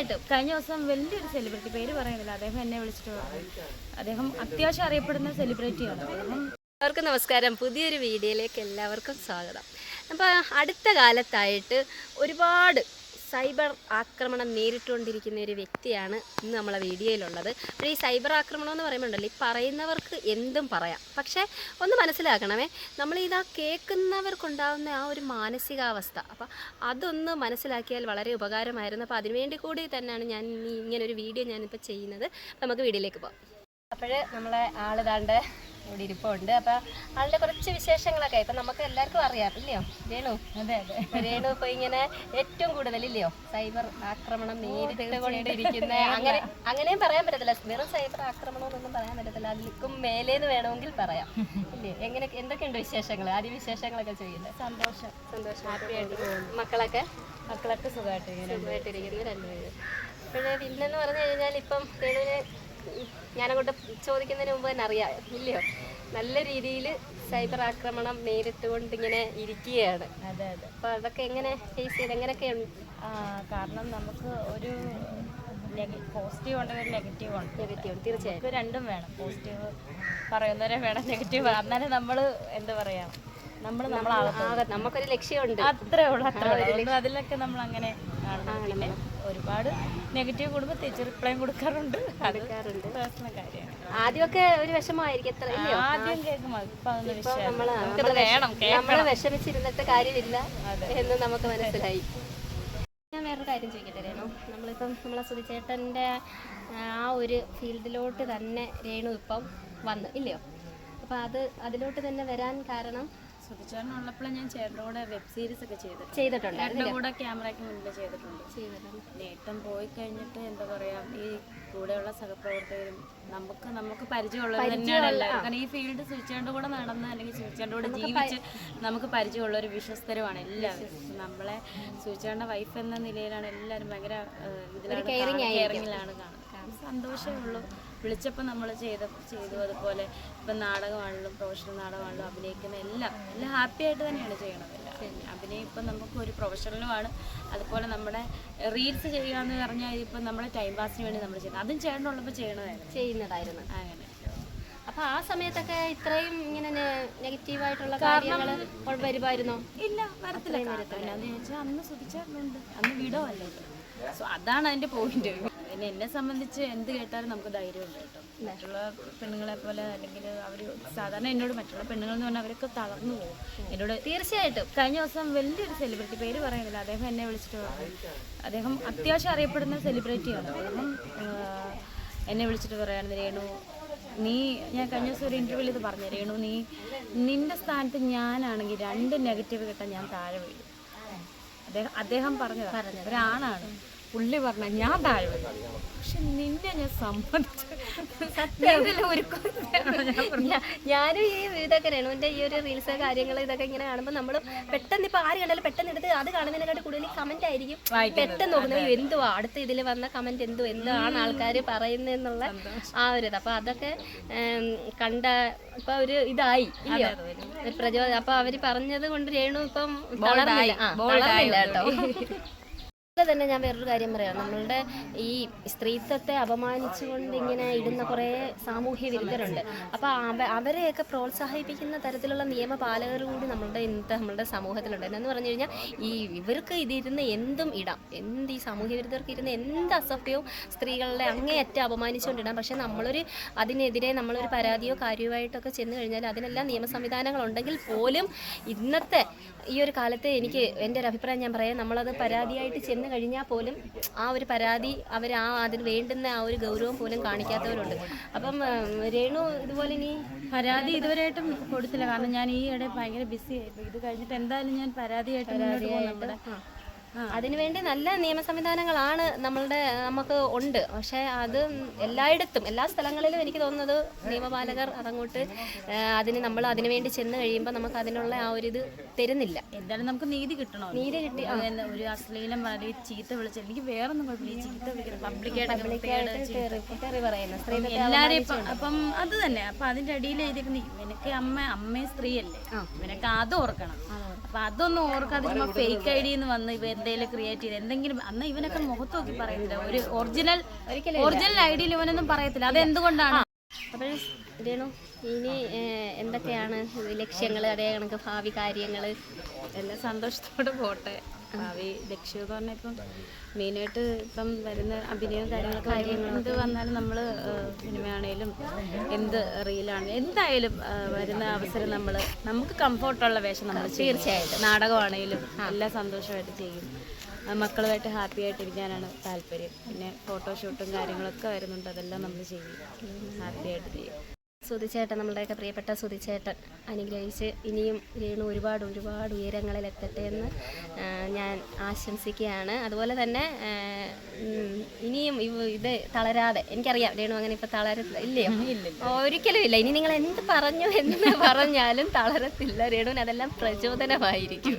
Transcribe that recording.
തീർച്ചയായിട്ടും കഴിഞ്ഞ ദിവസം വലിയൊരു സെലിബ്രിറ്റി, പേര് പറയുന്നില്ല, അദ്ദേഹം എന്നെ വിളിച്ചിട്ട് പറഞ്ഞു. അദ്ദേഹം അത്യാവശ്യം അറിയപ്പെടുന്ന സെലിബ്രിറ്റിയാണ്. എല്ലാവർക്കും നമസ്കാരം. പുതിയൊരു വീഡിയോയിലേക്ക് എല്ലാവർക്കും സ്വാഗതം. അപ്പോൾ അടുത്ത കാലത്തായിട്ട് ഒരുപാട് സൈബർ ആക്രമണം നേരിട്ടുകൊണ്ടിരിക്കുന്ന ഒരു വ്യക്തിയാണ് ഇന്ന് നമ്മളെ വീഡിയോയിലുള്ളത്. അപ്പോൾ ഈ സൈബർ ആക്രമണം എന്ന് പറയുമ്പോണ്ടല്ലോ, ഈ പറയുന്നവർക്ക് എന്തും പറയാം. പക്ഷേ ഒന്ന് മനസ്സിലാക്കണമേ, നമ്മളിതാ കേൾക്കുന്നവർക്കുണ്ടാകുന്ന ആ ഒരു മാനസികാവസ്ഥ, അപ്പോൾ അതൊന്ന് മനസ്സിലാക്കിയാൽ വളരെ ഉപകാരമായിരുന്നു. അപ്പോൾ അതിനുവേണ്ടി കൂടി തന്നെയാണ് ഞാൻ ഇങ്ങനൊരു വീഡിയോ ഞാനിപ്പോൾ ചെയ്യുന്നത്. അപ്പോൾ നമുക്ക് വീഡിയോയിലേക്ക് പോകാം. അപ്പോൾ നമ്മളെ ആളിതാണ്ട് ഇവിടെ ഇരിപ്പുണ്ട്. അപ്പോൾ ആളുടെ കുറച്ച് വിശേഷങ്ങളൊക്കെ ഇപ്പം നമുക്ക് എല്ലാവർക്കും അറിയാം, ഇല്ലയോ രേണു? അതെ അതെ, രേണു ഇപ്പോൾ ഇങ്ങനെ ഏറ്റവും കൂടുതൽ ഇല്ലയോ സൈബർ ആക്രമണം നേരിട്ടുകൊണ്ടിരിക്കുന്ന, അങ്ങനെയും പറയാൻ പറ്റത്തില്ല, വെറും സൈബർ ആക്രമണം എന്നൊന്നും പറയാൻ പറ്റത്തില്ല, അതിലേക്കും മേലേന്ന് വേണമെങ്കിൽ പറയാം, ഇല്ലേ? എന്തൊക്കെയുണ്ട് വിശേഷങ്ങൾ? ആദ്യം വിശേഷങ്ങളൊക്കെ ചെയ്യില്ലേ? സന്തോഷം ഹാപ്പി ആയിട്ട് പോകുന്നു. മക്കളൊക്കെ സുഖമായിട്ടിരിക്കുന്നു രണ്ടുപേരും. പിന്നെ പിന്നെന്ന് പറഞ്ഞു കഴിഞ്ഞാൽ ഇപ്പം രേണുവിനെ ഞാനങ്ങോട്ട് ചോദിക്കുന്നതിന് മുമ്പ് തന്നെ അറിയാം, ഇല്ലയോ? നല്ല രീതിയിൽ സൈബർ ആക്രമണം നേരിട്ടുകൊണ്ട് ഇങ്ങനെ ഇരിക്കുകയാണ്. അതെ അതെ. അപ്പോൾ അതൊക്കെ എങ്ങനെ ഫേസ് ചെയ്ത് എങ്ങനെയൊക്കെയുണ്ട്? കാരണം നമുക്ക് ഒരു പോസിറ്റീവ് ഉണ്ട്, ഒരു നെഗറ്റീവ് ഉണ്ട്. തീർച്ചയായും രണ്ടും വേണം. പോസിറ്റീവ് പറയുന്നവരെ വേണം, നെഗറ്റീവ്. എന്നാലും നമ്മൾ എന്താ പറയാ, നമുക്കൊരു ലക്ഷ്യമുണ്ട്, അത്രേ ഉള്ളൂ. അതിലൊക്കെ നമ്മൾ അങ്ങനെ പിന്നെ ഒരുപാട് നെഗറ്റീവ് കൂടുമ്പോൾ തിരിച്ച് റിപ്ലൈ കൊടുക്കാറുണ്ട്. പേഴ്സണൽ കാര്യമാണ്. ആദ്യമൊക്കെ ഒരു വിഷമമായിരിക്കും, ആദ്യം കേൾക്കുമ്പോൾ നമ്മള് വിഷമിച്ചിരുന്നിട്ട് കാര്യമില്ല എന്ന് നമുക്ക് മനസ്സിലായി. ഞാൻ വേറൊരു കാര്യം ചോദിക്കട്ടെ രേണു, നമ്മളിപ്പം നമ്മളെ സുധിച്ചേട്ടൻ്റെ ആ ഒരു ഫീൽഡിലോട്ട് തന്നെ രേണു ഇപ്പം വന്നു, ഇല്ലയോ? അപ്പം അതിലോട്ട് തന്നെ വരാൻ കാരണം സുധിച്ചേട്ടനുള്ളപ്പോഴും ഞാൻ ചേട്ടൻ്റെ കൂടെ വെബ് സീരീസ് ഒക്കെ ചെയ്തിട്ടുണ്ട്. എൻ്റെ കൂടെ ക്യാമറയ്ക്ക് മുന്നിൽ ചെയ്തിട്ടുണ്ട്. നേട്ടം പോയി കഴിഞ്ഞിട്ട് എന്താ പറയാ, ഈ കൂടെയുള്ള സഹപ്രവർത്തകരും നമുക്ക് പരിചയമുള്ളവർ തന്നെയാണ് എല്ലാവരും. കാരണം ഈ ഫീൽഡ് സുധിച്ചേട്ടൻ്റെ കൂടെ നടന്ന് അല്ലെങ്കിൽ സുധിച്ചേട്ടൻ്റെ കൂടെ ജീവിച്ച് നമുക്ക് പരിചയമുള്ളൊരു വിശ്വസ്തരുമാണ് എല്ലാവരും. നമ്മളെ സുധിച്ചേട്ടൻ്റെ വൈഫ് എന്ന നിലയിലാണ് എല്ലാവരും ഭയങ്കര കെയറിങ്ങിലാണ് കാണുന്നത്. സന്തോഷമേ ഉള്ളൂ. വിളിച്ചപ്പോൾ നമ്മൾ ചെയ്തു. അതുപോലെ ഇപ്പം നാടകമാണെങ്കിലും പ്രൊഫഷണൽ നാടകമാണെങ്കിലും അഭിനയിക്കുന്ന എല്ലാം ഹാപ്പി ആയിട്ട് തന്നെയാണ് ചെയ്യണത്. അഭിനയം ഇപ്പം നമുക്ക് ഒരു പ്രൊഫഷണലുമാണ്. അതുപോലെ നമ്മുടെ റീൽസ് ചെയ്യുകയെന്ന് പറഞ്ഞാൽ ഇപ്പം നമ്മുടെ ടൈം പാസിന് വേണ്ടി നമ്മൾ ചെയ്യുന്നത്, അതും ചേട്ടനുള്ളപ്പോൾ ചെയ്യുന്നതായിരുന്നു. അങ്ങനെ അപ്പോൾ ആ സമയത്തൊക്കെ ഇത്രയും ഇങ്ങനെ നെഗറ്റീവായിട്ടുള്ള കാര്യങ്ങൾ വരുമായിരുന്നോ? ഇല്ല, വരത്തില്ല. എന്നാന്ന് ചോദിച്ചാൽ അന്ന് സുധിച്ചേട്ടനുണ്ട്, അന്ന് വീടോ അല്ലല്ലോ. സോ അതാണ് അതിൻ്റെ പോയിന്റ്. പിന്നെ എന്നെ സംബന്ധിച്ച് എന്ത് കേട്ടാലും നമുക്ക് ധൈര്യമുണ്ട് കേട്ടോ. മറ്റുള്ള പെണ്ണുങ്ങളെ പോലെ അല്ലെങ്കിൽ അവർ സാധാരണ എന്നോട്, മറ്റുള്ള പെണ്ണുങ്ങൾ എന്ന് പറഞ്ഞാൽ അവരൊക്കെ തളർന്നു പോകും എന്നോട്. തീർച്ചയായിട്ടും കഴിഞ്ഞ ദിവസം വലിയൊരു സെലിബ്രിറ്റി, പേര് പറയുന്നില്ല, അദ്ദേഹം എന്നെ വിളിച്ചിട്ട് പറഞ്ഞു. അദ്ദേഹം അത്യാവശ്യം അറിയപ്പെടുന്ന സെലിബ്രിറ്റിയാണ്. അദ്ദേഹം എന്നെ വിളിച്ചിട്ട് പറയാണ്, രേണു ഞാൻ കഴിഞ്ഞ ദിവസം ഒരു ഇൻ്റർവ്യൂവിൽ ഇത് പറഞ്ഞു, രേണു നിന്റെ സ്ഥാനത്ത് ഞാനാണെങ്കിൽ 2 നെഗറ്റീവ് കിട്ടാൻ ഞാൻ താഴെ വീഴും. അദ്ദേഹം പറഞ്ഞതാണ്, ഒരാണാണ് പുള്ളി പറഞ്ഞ ഞാൻ താഴെ വരും. പക്ഷെ നിന്നെ ഞാൻ സമ്മതിച്ചു. ഞാനും ഈ ഇതൊക്കെ രേണുവിൻ്റെ ഈ ഒരു റീൽസ് കാര്യങ്ങൾ ഇതൊക്കെ ഇങ്ങനെ കാണുമ്പോൾ നമ്മൾ പെട്ടെന്ന് ഇപ്പം ആര് കണ്ടാലും പെട്ടെന്ന് എടുത്ത് അത് കാണുന്നതിനെക്കാട്ട് കൂടുതൽ കമന്റ് ആയിരിക്കും പെട്ടെന്ന് നോക്കുന്നത്. എന്തുവാ അടുത്ത ഇതിൽ വന്ന കമന്റ്, എന്താണ് ആൾക്കാർ പറയുന്നതെന്നുള്ള ആ ഒരു ഇത്. അപ്പം അതൊക്കെ കണ്ട ഇപ്പം ഒരു ഇതായി ഇല്ലയോ, ഒരു പ്രചോദനം. അപ്പം അവർ പറഞ്ഞത് കൊണ്ട് രേണു ഇപ്പം തളർന്നില്ല കേട്ടോ. തന്നെ ഞാൻ വേറൊരു കാര്യം പറയാം, നമ്മളുടെ ഈ സ്ത്രീത്വത്തെ അപമാനിച്ചുകൊണ്ട് ഇങ്ങനെ ഇടുന്ന കുറേ സാമൂഹ്യ വിരുദ്ധരുണ്ട്. അപ്പോൾ അവരെയൊക്കെ പ്രോത്സാഹിപ്പിക്കുന്ന തരത്തിലുള്ള നിയമപാലകർ കൂടി നമ്മളുടെ സമൂഹത്തിലുണ്ട്. എന്ന് പറഞ്ഞു കഴിഞ്ഞാൽ ഇവർക്ക് ഇതിരുന്ന് എന്തും ഇടാം, ഈ സാമൂഹ്യ വിരുദ്ധർക്ക് ഇരുന്ന് എന്ത് അസഭ്യവും സ്ത്രീകളെ അങ്ങേയറ്റം അപമാനിച്ചുകൊണ്ടിടാം. പക്ഷെ അതിനെതിരെ നമ്മളൊരു പരാതിയോ കാര്യമായിട്ടൊക്കെ ചെന്ന് കഴിഞ്ഞാൽ അതിനെല്ലാം നിയമ സംവിധാനങ്ങളുണ്ടെങ്കിൽ പോലും ഇന്നത്തെ ഈ ഒരു കാലത്ത് എൻ്റെ ഒരു അഭിപ്രായം ഞാൻ പറയാം, നമ്മളത് പരാതിയായിട്ട് ചെന്ന് കഴിഞ്ഞാൽ പോലും ആ ഒരു പരാതി അതിന് വേണ്ടുന്ന ആ ഒരു ഗൗരവം പോലും കാണിക്കാത്തവരുണ്ട്. അപ്പം രേണു ഇതുപോലെ ഇനി പരാതി ഇതുവരെയായിട്ടും കൊടുത്തില്ല. കാരണം ഞാൻ ഈ ഇടെ ഭയങ്കര ബിസി ആയിരുന്നു. ഇത് കഴിഞ്ഞിട്ട് എന്തായാലും ഞാൻ പരാതിയായിട്ട് അതിനുവേണ്ടി നല്ല നിയമ സംവിധാനങ്ങളാണ് നമുക്ക് ഉണ്ട്. പക്ഷേ അത് എല്ലായിടത്തും എല്ലാ സ്ഥലങ്ങളിലും എനിക്ക് തോന്നുന്നത് നിയമപാലകർ അതങ്ങോട്ട് നമ്മൾ അതിനുവേണ്ടി ചെന്ന് കഴിയുമ്പോൾ നമുക്ക് അതിനുള്ള ആ ഒരു ഇത് തരുന്നില്ല. എന്തായാലും നമുക്ക് നീതി കിട്ടണോ? നീതി കിട്ടി. ഒരു അശ്ലീലം വളരെ ചീത്ത വിളിച്ച് എനിക്ക് വേറൊന്നും കുഴപ്പമില്ല, ചീത്ത വിളിക്കുന്നത് പബ്ലിക്കായിട്ട് പറയുന്നത് എല്ലാവരെയും. അപ്പം അത് തന്നെ. അപ്പം അതിൻ്റെ അടിയിൽ എഴുതിയിരിക്കുന്ന ഇവനൊക്കെ അമ്മയെ സ്ത്രീയല്ലേ, ഇവനൊക്കെ അത് ഓർക്കണം. അപ്പം അതൊന്നും ഓർക്കാതെ ഫേക്ക് ഐ ഡി എന്ന് വന്ന് എന്തെങ്കിലും ക്രിയേറ്റ് ചെയ്ത് എന്തെങ്കിലും അന്ന് ഇവനൊക്കെ മുഖത്ത് നോക്കി പറയത്തില്ല, ഒരു ഒറിജിനൽ ഐഡിയയിൽ ഇവനൊന്നും പറയത്തില്ല. അത് എന്തുകൊണ്ടാണ്? അപ്പോൾ രേണു ഇനി എന്തൊക്കെയാണ് ലക്ഷ്യങ്ങൾ, അതേ കണക്ക് ഭാവി കാര്യങ്ങൾ? എല്ലാം സന്തോഷത്തോടെ പോട്ടെ. ഭാവി ലക്ഷ്യം എന്ന് പറഞ്ഞാൽ ഇപ്പം മെയിനായിട്ട് ഇപ്പം വരുന്ന അഭിനയവും കാര്യങ്ങളൊക്കെ എന്ത് വന്നാലും നമ്മൾ സിനിമയാണേലും എന്ത് റീലാണെങ്കിലും എന്തായാലും വരുന്ന അവസരം നമുക്ക് കംഫോർട്ടുള്ള വേഷം നമ്മൾ തീർച്ചയായിട്ടും, നാടകമാണേലും എല്ലാം സന്തോഷമായിട്ട് ചെയ്യും. മക്കളുമായിട്ട് ഹാപ്പി ആയിട്ടിരിക്കാനാണ് താല്പര്യം. പിന്നെ ഫോട്ടോഷൂട്ടും കാര്യങ്ങളൊക്കെ വരുന്നുണ്ട്, അതെല്ലാം നമ്മൾ ചെയ്യും, ഹാപ്പി ആയിട്ട് ചെയ്യും. സുധിച്ചേട്ടൻ, നമ്മളുടെയൊക്കെ പ്രിയപ്പെട്ട സുധിച്ചേട്ടൻ അനുഗ്രഹിച്ച് ഇനിയും രേണു ഒരുപാട് ഉയരങ്ങളിലെത്തട്ടെ എന്ന് ഞാൻ ആശംസിക്കുകയാണ്. അതുപോലെ തന്നെ ഇനിയും ഇത് തളരാതെ, എനിക്കറിയാം രേണു അങ്ങനെ ഇപ്പോൾ ഇല്ലയോ? ഒരിക്കലും ഇല്ല. ഇനി നിങ്ങൾ എന്ത് പറഞ്ഞാലും തളരത്തില്ല. രേണുവിന് അതെല്ലാം പ്രചോദനമായിരിക്കും.